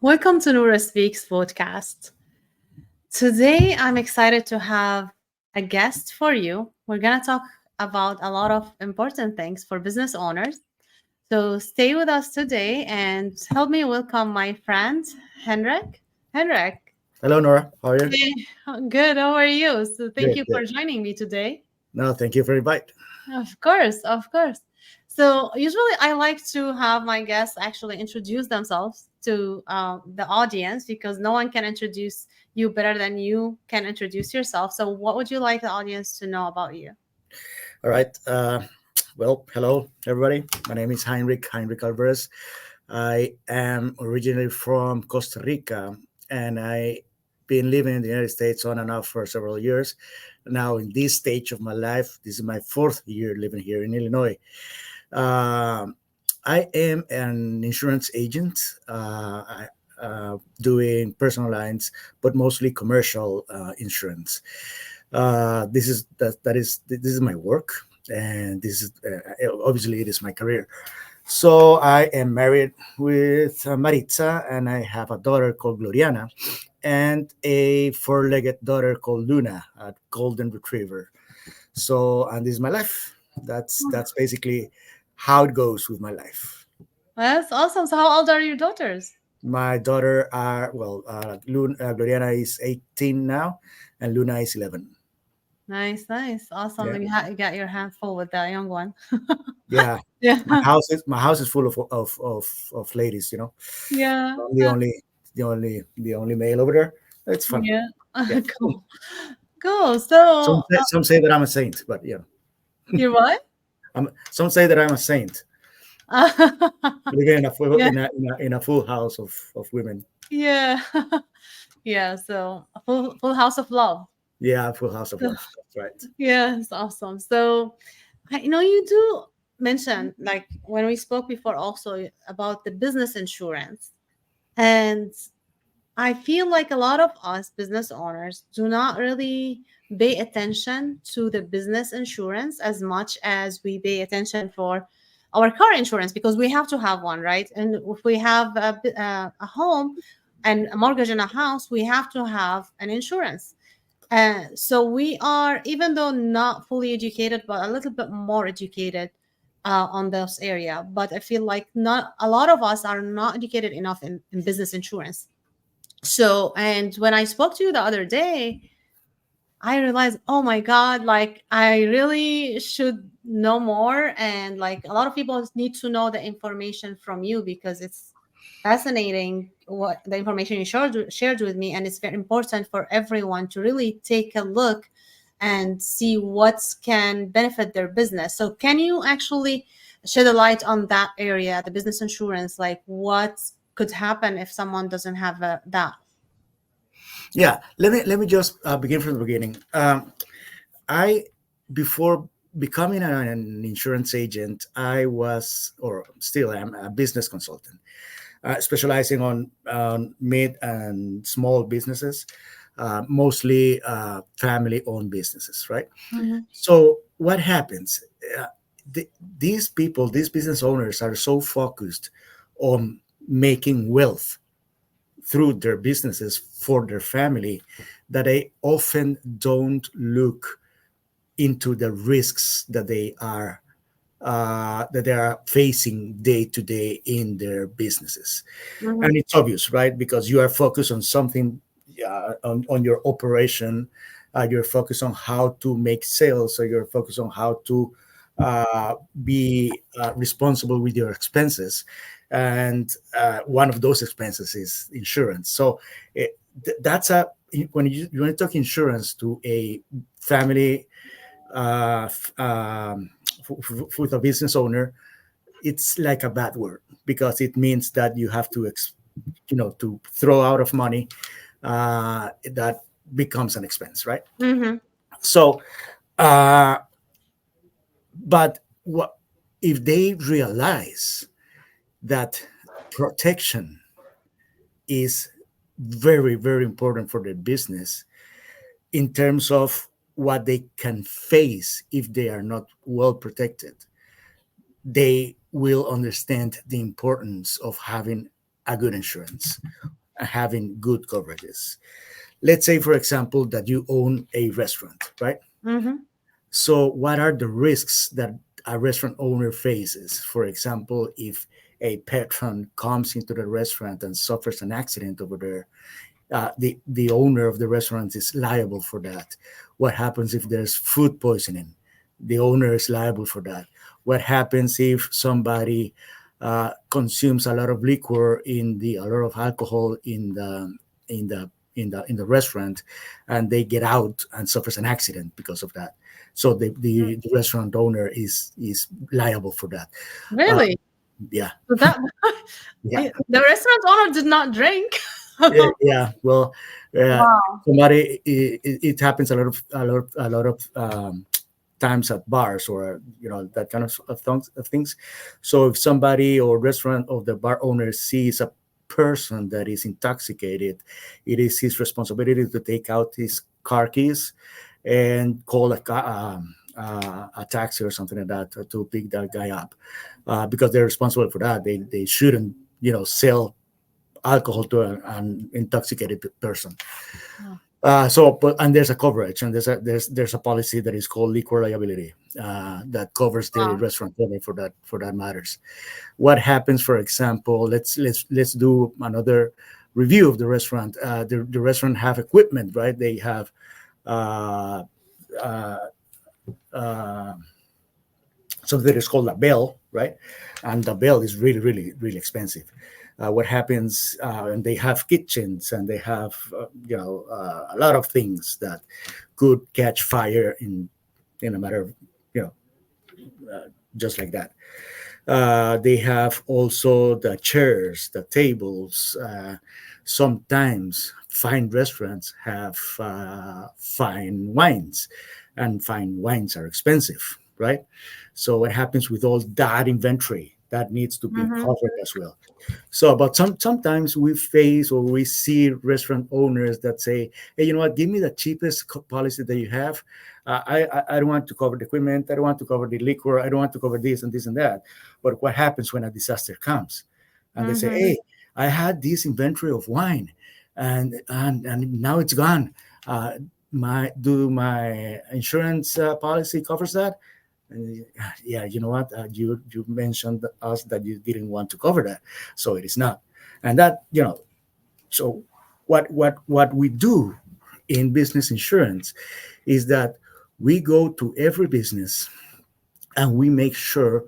Welcome to Nourasbooks podcast. Today, I'm excited to have a guest for you. We're going to talk about a lot of important things for business owners. So stay with us today and help me welcome my friend, Henrik. Henrik, Hello, Nora. How are you? hey, good. How are you? So thank Good, you good. for joining me today. No, thank you for invite. Of course, of course. So usually I like to have my guests actually introduce themselves to the audience because no one can introduce you better than you can introduce yourself. So what would you like the audience to know about you? All right. Well, hello, everybody. My name is Heinrich Alvarez. I am originally from Costa Rica, and I been living in the United States on and off for several years. Now, in this stage of my life, this is my fourth year living here in Illinois. Um, I am an insurance agent, doing personal lines, but mostly commercial insurance. This is my work, and this is obviously it is my career. So I am married with Maritza, and I have a daughter called Gloriana, and a four-legged daughter called Luna, a golden retriever. So, and this is my life. That's basically how it goes with my life. That's awesome. So how old are your daughters? My daughter are Gloriana is 18 now, and Luna is 11. Nice, nice. Awesome. Yeah, You got your hands full with that young one. yeah. Yeah. My house is full of ladies. Yeah. I'm the only male over there. It's fun. Yeah. Yeah. Cool. Cool. So Some say that I'm a saint, but you're what? some say that I'm a saint, living in a full Yeah. in a full house of women. Yeah. Yeah. So a full house of love. Yeah, a full house of love. That's right. Yeah, it's awesome. So I know you do mention like when we spoke before also about the business insurance. And I feel like a lot of us business owners do not really pay attention to the business insurance as much as we pay attention for our car insurance because we have to have one, right? And if we have a home and a mortgage in a house, we have to have an insurance. So we are, even though not fully educated, but a little bit more educated on those area. But I feel like not a lot of us are not educated enough in business insurance. So, and when I spoke to you the other day, I realized, oh my God, like I really should know more. And like a lot of people need to know the information from you because it's fascinating what the information you shared with me. And it's very important for everyone to really take a look and see what can benefit their business. So, can you actually shed a light on that area, the business insurance, like what could happen if someone doesn't have that? Yeah, let me just begin from the beginning. I Before becoming an insurance agent, I was, or still am, a business consultant, specializing on mid and small businesses, mostly family-owned businesses, right? Mhm. So what happens? Uh, these people, these business owners, are so focused on making wealth through their businesses for their family that they often don't look into the risks that they are facing day to day in their businesses. Mhm. And it's obvious, right? Because you are focused on something, on your operation. You're focused on how to make sales, or you're focused on how to be responsible with your expenses. And one of those expenses is insurance. So that's a when you talk insurance to a family, with a business owner, it's like a bad word because it means that you have to to throw out of money, that becomes an expense, right? Mhm. So uh, but what if they realize that protection is very, very important for their business in terms of what they can face if they are not well protected, they will understand the importance of having a good insurance, having good coverages. Let's say, for example, that you own a restaurant, right? Mm-hmm. So, what are the risks that a restaurant owner faces? For example, if a patron comes into the restaurant and suffers an accident over there, the owner of the restaurant is liable for that. What happens if there's food poisoning? The owner is liable for that. What happens if somebody consumes a lot of liquor a lot of alcohol in the restaurant, and they get out and suffers an accident because of that? So the restaurant owner is liable for that. Uh, Really? yeah, So that yeah. the restaurant owner did not drink. Yeah, well, uh, Wow. somebody it happens a lot of times at bars, or that kind of things. So if somebody or restaurant of the bar owner sees a person that is intoxicated, it is his responsibility to take out his car keys and call a taxi or something like that to pick that guy up, because they're responsible for that. They shouldn't sell alcohol to an intoxicated person. Oh, And there's a coverage, and there's a policy that is called liquor liability, that covers the wow. restaurant owner for that matters. What happens, for example, let's do another review of the restaurant. The restaurant have equipment, right? They have uh, uh, uh, something that is called a bell, right? And the bell is really, really, really expensive. What happens? And they have kitchens, and they have a lot of things that could catch fire in a matter of you know just like that. They have also the chairs, the tables. Sometimes fine restaurants have fine wines, and fine wines are expensive, right? So what happens with all that inventory that needs to be Mm-hmm. covered as well? So, but sometimes we face or we see restaurant owners that say, "Hey, you know what? Give me the cheapest policy that you have. I don't want to cover the equipment. I don't want to cover the liquor. I don't want to cover this and this and that." But what happens when a disaster comes, and they say, Mm-hmm. "Hey, I had this inventory of wine, and now it's gone. My insurance policy covers that?" And yeah, you know what? You mentioned us that you didn't want to cover that, so it is not. And that so what we do in business insurance is that we go to every business and we make sure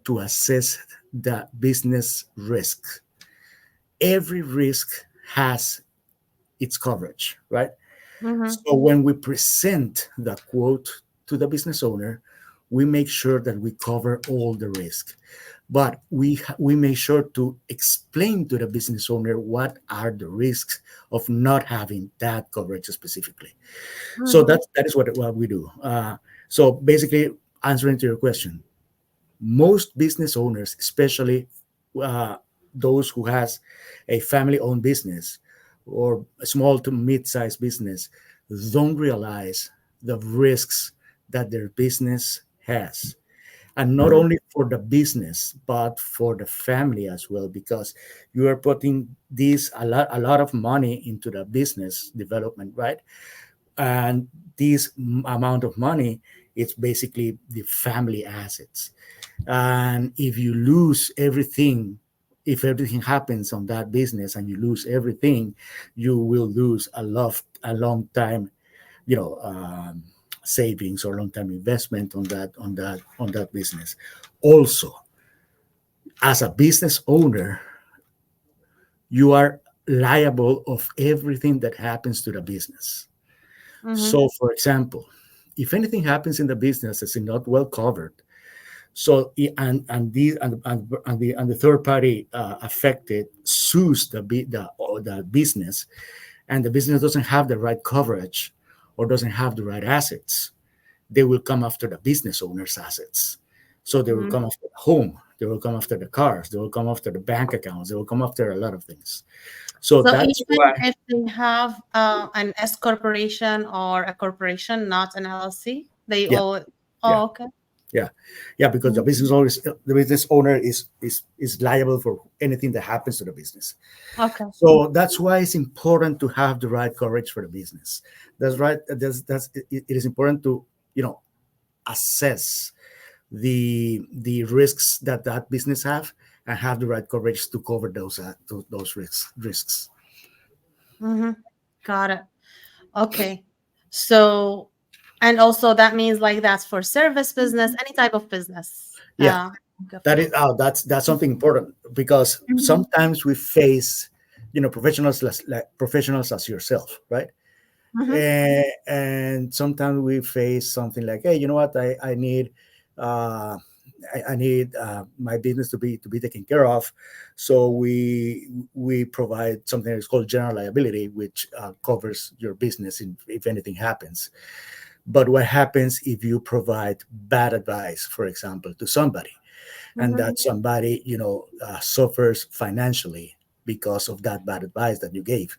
to assess the business risk. Every risk has its coverage, right? Mm-hmm. So when we present the quote to the business owner, we make sure that we cover all the risk, but we make sure to explain to the business owner what are the risks of not having that coverage specifically. So Mm-hmm. that is what we do. So basically, answering to your question, most business owners, especially uh, those who has a family-owned business or a small to mid-sized business, don't realize the risks that their business has, and not only for the business but for the family as well, because you are putting a lot of money into the business development, right? And this amount of money, it's basically the family assets. And if you lose everything, if everything happens on that business and you lose everything, you will lose a long time, savings or long time investment on that business. Also, as a business owner, you are liable of everything that happens to the business. Mm-hmm. So, for example, if anything happens in the business that's not well covered, so and the third party affected sues the business, and the business doesn't have the right coverage or doesn't have the right assets, they will come after the business owner's assets. So they will Mm-hmm. come after the home, they will come after the cars, they will come after the bank accounts, they will come after a lot of things. So So that's even why. if they have an S corporation or a corporation, not an LLC, they Yeah, all. yeah. Oh, okay. Yeah, yeah, because Mhm. the business owner is liable for anything that happens to the business. Okay. So that's why it's important to have the right coverage for the business. That's right. It is important to, you know, assess the risks that that business have, and have the right coverage to cover those risks. Hmm. Got it. Okay. So, and also that means like that's for service business, any type of business. Yeah, that is Coverage. that's something important, because Mhm. sometimes we face, you know, professionals like professionals as yourself, right? Mhm. And sometimes we face something like, hey, you know what, I need uh, I need my business to be taken care of. So we provide something that's called general liability, which covers your business if anything happens. But what happens if you provide bad advice, for example, to somebody, and Mhm. that somebody, you know, suffers financially because of that bad advice that you gave?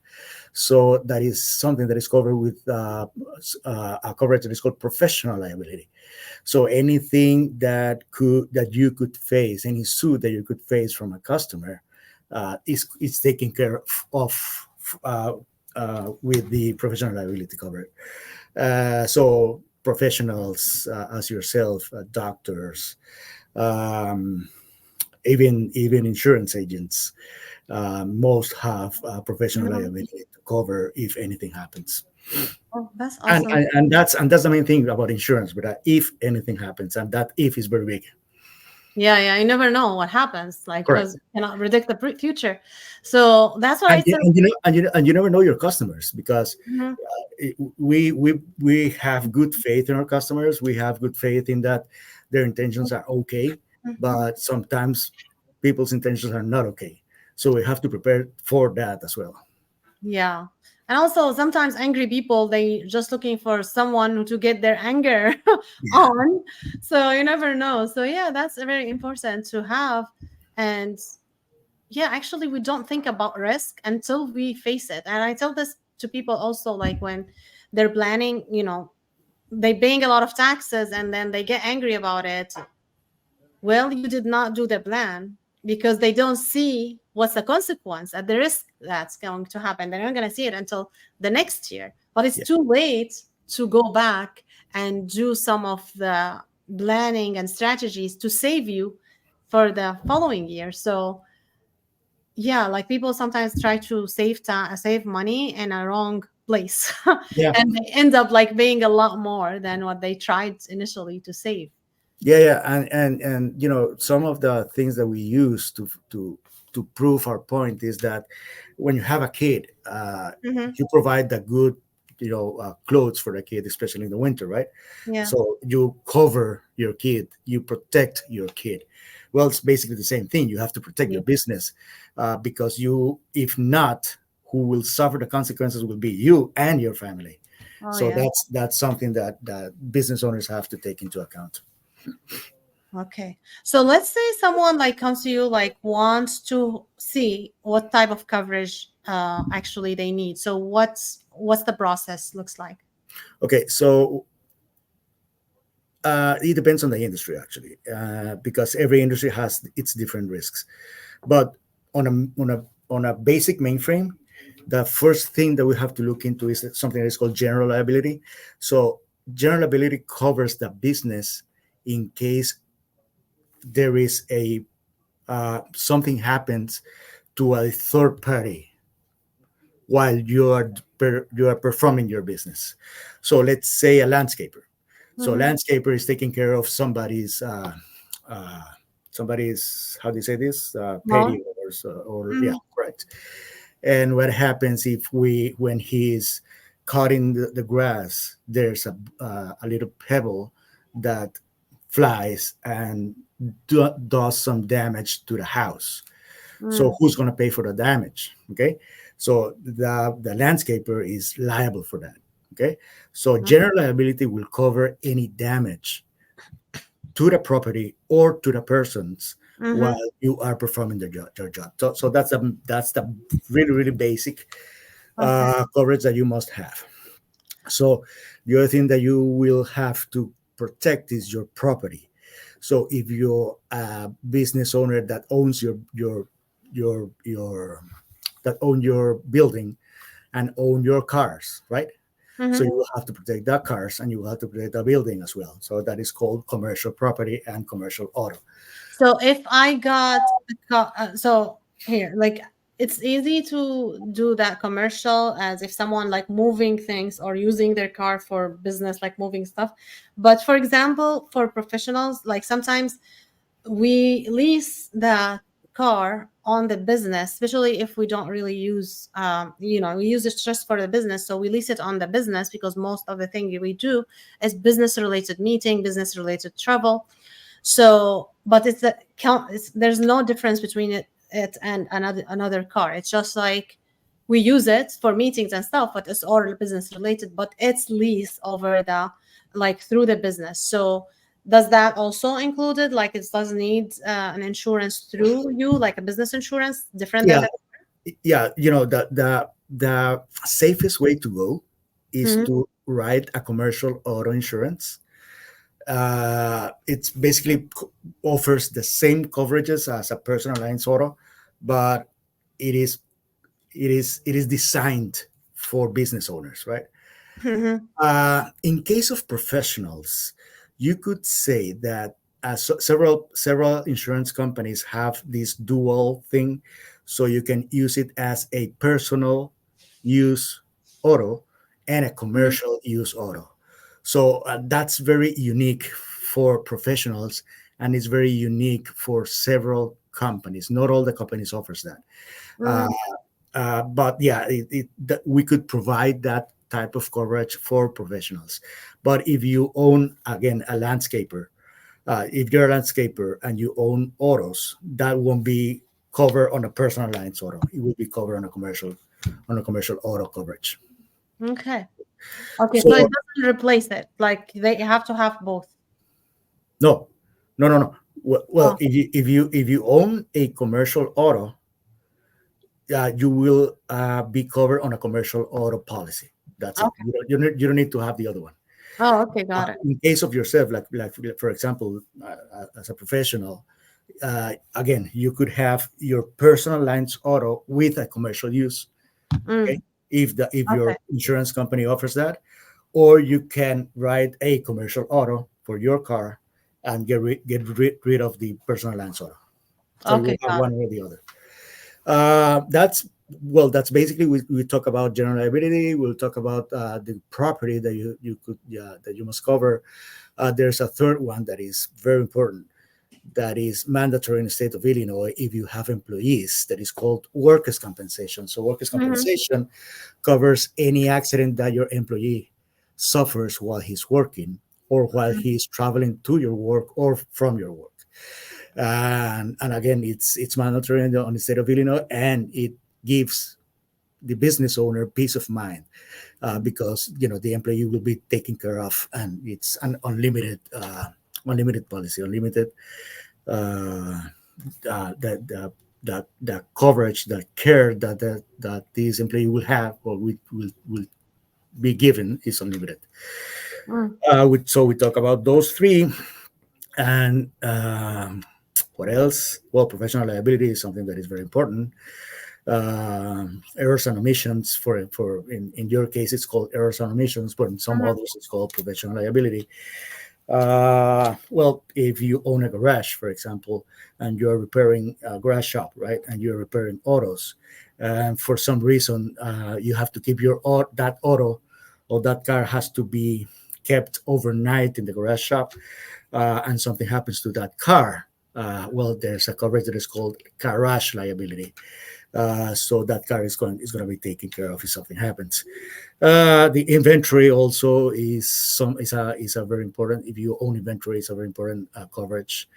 So that is something that is covered with a coverage that is called professional liability. So anything that you could face, any suit that you could face from a customer, is taken care of with the professional liability coverage. So professionals, as yourself, doctors, um, even insurance agents, most have professional Mhm. liability to cover if anything happens. Oh, that's And, awesome. and and that's the main thing about insurance. But if anything happens, and that if is very big. Yeah, yeah. You never know what happens, like Correct. because cannot predict the future. So that's what I said. And you never know your customers, because Mhm. we have good faith in our customers. We have good faith in that their intentions are okay, Mhm. but sometimes people's intentions are not okay. So we have to prepare for that as well. Yeah. And also sometimes angry people they just looking for someone to get their anger Yeah, on. So you never know. So yeah, that's very important to have. And yeah, actually we don't think about risk until we face it. And I tell this to people also like when they're planning, they paying a lot of taxes and then they get angry about it. Well, you did not do the plan because they don't see what's the consequence at the risk that's going to happen. They're not going to see it until the next year. But it's yeah, too late to go back and do some of the planning and strategies to save you for the following year. So yeah, like people sometimes try to save time, save money in a wrong place, yeah, and they end up like paying a lot more than what they tried initially to save. yeah. And you know, some of the things that we use to prove our point is that when you have a kid, Hmm. you provide the good, you know, clothes for the kid, especially in the winter, right? Yeah. So you cover your kid, you protect your kid. Well, it's basically the same thing. You have to protect Yeah. your business, because you, if not, who will suffer the consequences will be you and your family. Oh So yeah. that's something that business owners have to take into account. Okay. So let's say someone like comes to you like wants to see what type of coverage actually they need. So what's the process looks like? Okay, so it depends on the industry, actually, because every industry has its different risks. But on a basic mainframe, the first thing that we have to look into is something that is called general liability. So general liability covers the business in case there is a something happens to a third party while you are performing your business. So let's say a landscaper. So Mm-hmm. landscaper is taking care of uh, somebody's, how do you say this, patio, Lawn? or yeah, Mm-hmm. correct. And what happens if we when he's cutting the grass, there's a little pebble that flies and does some damage to the house. So Mm. who's going to pay for the damage? Okay, so the landscaper is liable for that. Okay, so general liability will cover any damage to the property or to the persons while Mm-hmm. you are performing your job. So that's the really basic Okay. coverage that you must have. So the other thing that you will have to protect is your property. So if you're a business owner that owns your that own your building and own your cars, right? So Hmm. you will have to protect the cars and you will have to protect the building as well. So that is called commercial property and commercial auto. So if I got a so here, like it's easy to do that commercial as if someone like moving things or using their car for business, like moving stuff. But for example, for professionals, like sometimes we lease the car on the business, especially if we don't really use, we use it just for the business. So we lease it on the business because most of the thing we do is business related meeting, business related travel. So, but it's a count. There's no difference between it and another car. It's just like we use it for meetings and stuff, but it's all business related. But it's lease over the like through the business. So does that also included? Like it does need an insurance through you, like a business insurance, different than Yeah, the. yeah. The safest way to go is Mhm. to write a commercial auto insurance. It's basically offers the same coverages as a personal lines auto, but it is it is designed for business owners, right? Mhm. In case of professionals, you could say that several insurance companies have this dual thing, so you can use it as a personal use auto and a Mhm. commercial use auto. So that's very unique for professionals, and it's very unique for several companies. Not all the companies offers that. Uh, Mhm. but yeah, we could provide that type of coverage for professionals. But if you own, again, a landscaper, if you're a landscaper and you own autos, that won't be covered on a personal lines auto. It will be covered on a commercial auto coverage. Okay. Okay. So it So doesn't replace it. Like they have to have both. no, no. Well, Oh, if you own a commercial auto, you will be covered on a commercial auto policy. That's it. okay. You don't need to have the other one. Oh, okay. Got it. In case of yourself, like for example, as a professional, again, you could have your personal lines auto with a commercial use. Okay, Mm, if okay. your insurance company offers that, or you can write a commercial auto for your car and get rid of the personal lines auto. So you Okay. have Got one or the other. That's basically we talk about general liability. We'll talk about the property that you could that you must cover. There's a third one that is very important, that is mandatory in the state of Illinois if you have employees, that is called workers' compensation. So workers' it. Mm-hmm. compensation covers any accident that your employee suffers while he's working or while he's traveling to your work or from your work. And again, it's mandatory on the state of Illinois, and it gives the business owner peace of mind, because the employee will be taken care of, and it's an unlimited policy, unlimited uh, the coverage, the care that this employee will have or will be given is unlimited. Mm, So we talk about those three, and what else? Well, professional liability is something that is very important. Errors and omissions, for in your case it's called errors and omissions, but in some mhm, others it's called professional liability. Well, if you own a garage, for example, and you're repairing a garage shop, right, and you're repairing autos, and for some reason you have to keep that auto or that car has to be kept overnight in the garage shop, and something happens to that car. Well, there's a coverage that is called garage liability. So that car is going to be taken care of if something happens. The inventory also is a very important. If you own inventory, it's a very important coverage.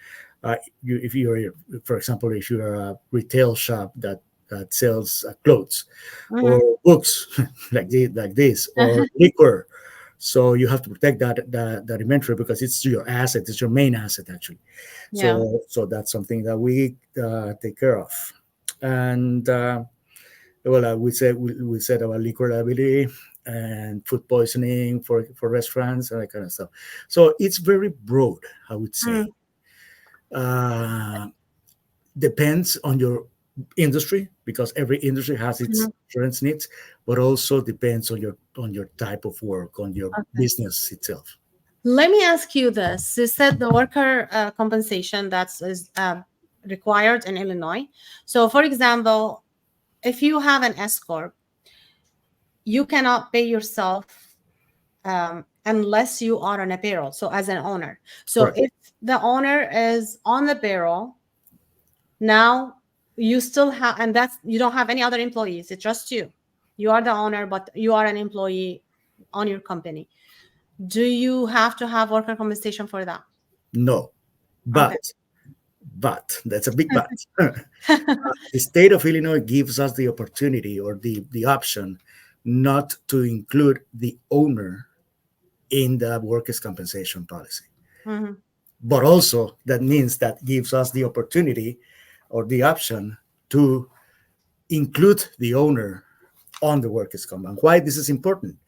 If you're, for example, if you're a retail shop that sells clothes or mhm. books like this or liquor, so you have to protect that inventory because it's your asset, it's your main asset actually. Yeah. So that's something that we take care of. And well, we said about liquor liability and food poisoning for restaurants and that kind of stuff. So it's very broad, I would Mm, say. Uh, Depends on your industry, because every industry has its Mhm. insurance needs, but also depends on your type of work, on your Okay. business itself. Let me ask you this. You said the worker compensation that's is required in Illinois. So, for example, if you have an S corp, you cannot pay yourself unless you are on a payroll. So, as an owner. So, Correct. if the owner is on the payroll, now you still have, and that's you don't have any other employees. It's just you. You are the owner, but you are an employee on your company. Do you have to have worker compensation for that? No, Okay. but that's a big but. The state of Illinois gives us the opportunity, or the option, not to include the owner in the workers' compensation policy. Mhm. But also, that means that gives us the opportunity or the option to include the owner on the workers' comp. And why this is important?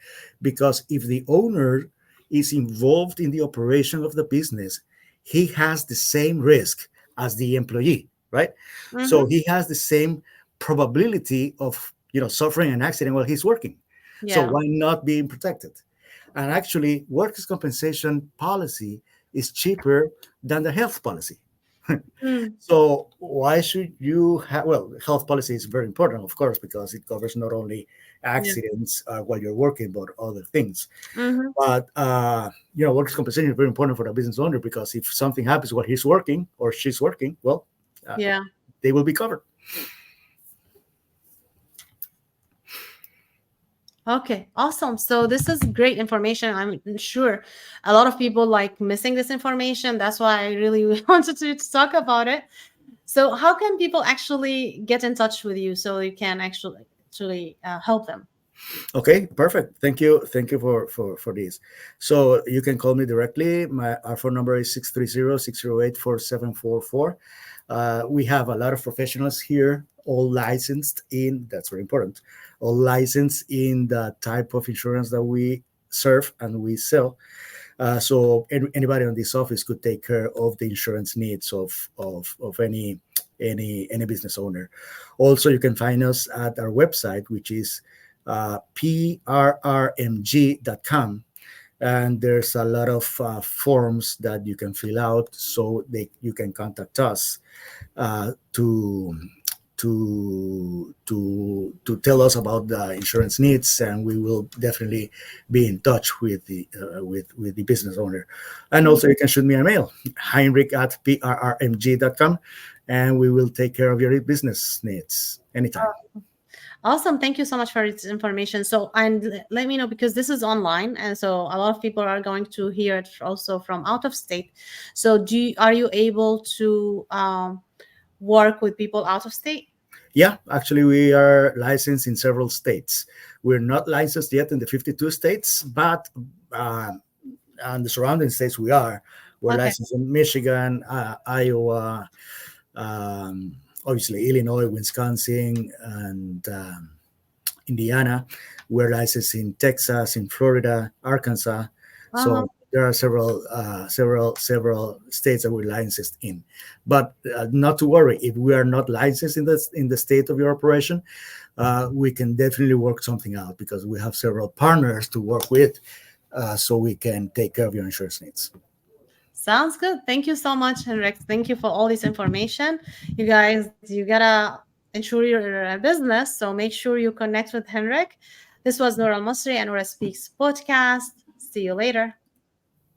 Because if the owner is involved in the operation of the business, he has the same risk as the employee, right? So Mhm. he has the same probability of suffering an accident while he's working. So Yeah. why not being protected? And actually, workers' compensation policy is cheaper than the health policy. Mm. So why should you have? Well, health policy is very important, of course, because it covers not only Yeah. accidents while you're working, but other things. Mhm. But workers' compensation is very important for the business owner, because if something happens while he's working or she's working, well, uh, Yeah. they will be covered. Okay. Awesome. So this is great information. I'm sure a lot of people like missing this information. That's why I really wanted to talk about it. So how can people actually get in touch with you so you can actually help them? Okay, perfect. Thank you for this. So you can call me directly. Our phone number is 630-608-4744. We have a lot of professionals here, all licensed in. That's very important. All licensed in the type of insurance that we serve and we sell. So anybody on this office could take care of the insurance needs of any business owner. Also, you can find us at our website, which is prrmg.com, and there's a lot of forms that you can fill out, so you can contact us to tell us about the insurance needs, and we will definitely be in touch with the business owner. And Mm. also, you can shoot me a mail, Heinrich at prrmg.com, and we will take care of your business needs anytime. Awesome. Thank you so much for this information. So, and let me know because this is online, and so a lot of people are going to hear it also from out of state. So, are you able to work with people out of state? Yeah, actually, we are licensed in several states. We're not licensed yet in the 52 states, but uh, on the surrounding states we are. We're Okay. licensed in Michigan, Iowa, obviously Illinois, Wisconsin, and Indiana. We're licensed in Texas, in Florida, Arkansas. Uh-huh. So there are several states that we're licensed in. But not to worry, if we are not licensed in the state of your operation, we can definitely work something out, because we have several partners to work with, so we can take care of your insurance needs. Sounds good. Thank you so much, Henrik. Thank you for all this information. You guys, you gotta ensure your business, so make sure you connect with Henrik. This was Nora Masri and Nora Speaks podcast. See you later.